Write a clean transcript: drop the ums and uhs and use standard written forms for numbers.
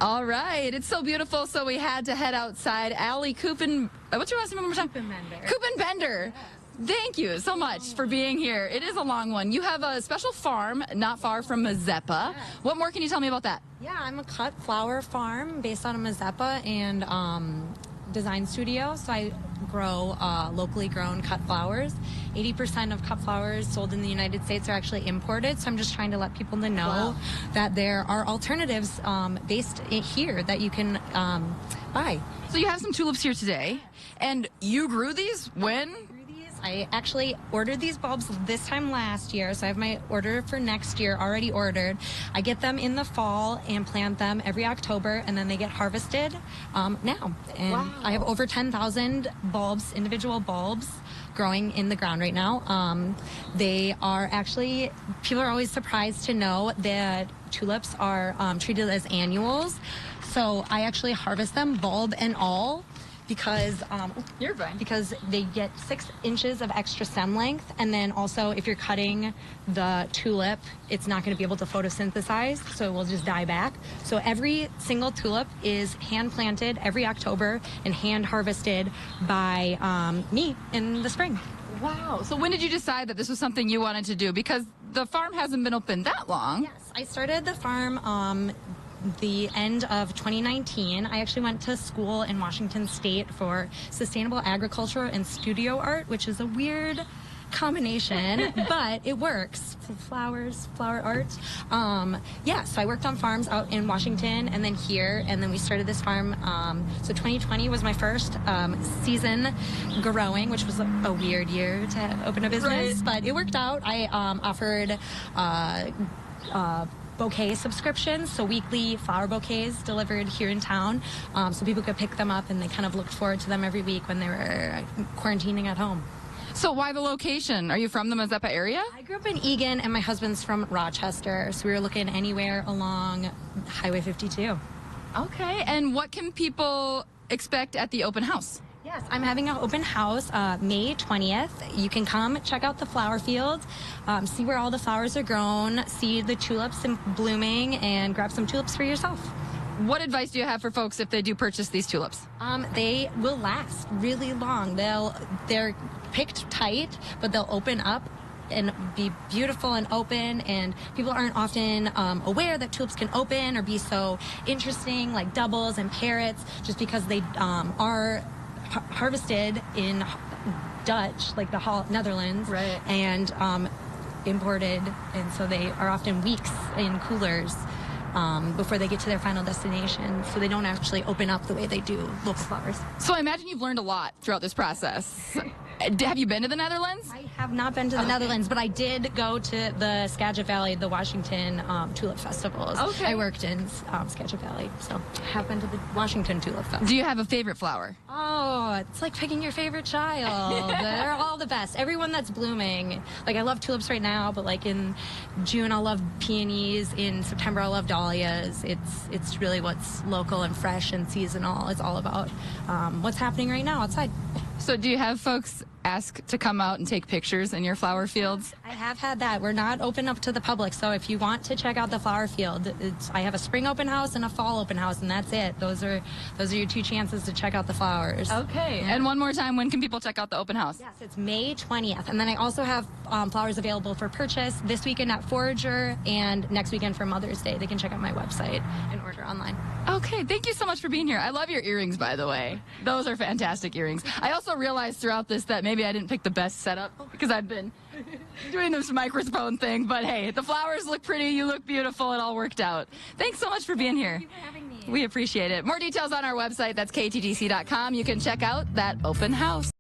All right, it's so beautiful, so we had to head outside. Allie Coopin, what's your last name one more time? Bender. Coopin Bender. Thank you so much for being here. It is a long one. You have a special farm not far from Mazeppa. What more can you tell me about that? Yeah, I'm a cut flower farm based out of Mazeppa and design studio. So I grow locally grown cut flowers. 80% of cut flowers sold in the United States are actually imported. So I'm just trying to let people know that there are alternatives based here that you can buy. So you have some tulips here today, and you grew these when? I actually ordered these bulbs this time last year, so I have my order for next year already ordered. I get them in the fall and plant them every October, and then they get harvested now. And I have over 10,000 bulbs, individual bulbs, growing in the ground right now. They are actually, people are always surprised to know that tulips are treated as annuals. So I actually harvest them bulb and all, because you're fine. Because they get 6 inches of extra stem length, and then also if you're cutting the tulip, it's not going to be able to photosynthesize, so it will just die back. So every single tulip is hand planted every October and hand harvested by me in the spring. Wow. So when did you decide that this was something you wanted to do? Because the farm hasn't been open that long. Yes, I started the farm the end of 2019. I actually went to school in Washington State for sustainable agriculture and studio art, which is a weird combination, but it works. Flower art. Yeah, so I worked on farms out in Washington and then here, and then we started this farm. So 2020 was my first season growing, which was a weird year to open a business, but it worked out. I offered bouquet subscriptions, so weekly flower bouquets delivered here in town, so people could pick them up, and they kind of looked forward to them every week when they were quarantining at home. So why the location? Are you from the Mazeppa area? I grew up in Eagan, and my husband's from Rochester, so we were looking anywhere along Highway 52. Okay, and what can people expect at the open house? Yes, I'm having an open house May 20th. You can come check out the flower field, see where all the flowers are grown, see the tulips blooming, and grab some tulips for yourself. What advice do you have for folks if they do purchase these tulips? They will last really long. They're picked tight, but they'll open up and be beautiful and open, and people aren't often aware that tulips can open or be so interesting, like doubles and parrots, just because they are harvested in Dutch, like the Netherlands, right, and imported, and so they are often weeks in coolers before they get to their final destination, so they don't actually open up the way they do local flowers. So I imagine you've learned a lot throughout this process. Have you been to the Netherlands? I have not been to the Netherlands, but I did go to the Skagit Valley, the Washington Tulip Festivals. Okay. I worked in Skagit Valley, so I have been to the Washington Tulip Festival. Do you have a favorite flower? Oh, it's like picking your favorite child. They're all the best. Everyone that's blooming. Like, I love tulips right now, but like in June I'll love peonies. In September I'll love dahlias. It's really what's local and fresh and seasonal. It's all about what's happening right now outside. So do you have folks ask to come out and take pictures in your flower fields? I have had that. We're not open up to the public, so if you want to check out the flower field, I have a spring open house and a fall open house, and that's it. Those are your 2 chances to check out the flowers. Okay. Yeah. And one more time, when can people check out the open house? Yes, it's May 20th, and then I also have flowers available for purchase this weekend at Forager and next weekend for Mother's Day. They can check out my website and order online. Okay, thank you so much for being here. I love your earrings, by the way. Those are fantastic earrings. I also realized throughout this that maybe I didn't pick the best setup because I've been doing this microphone thing, but hey, the flowers look pretty, you look beautiful, it all worked out. Thanks so much for being here. Thank you for having me. We appreciate it. More details on our website, that's ktdc.com. You can check out that open house.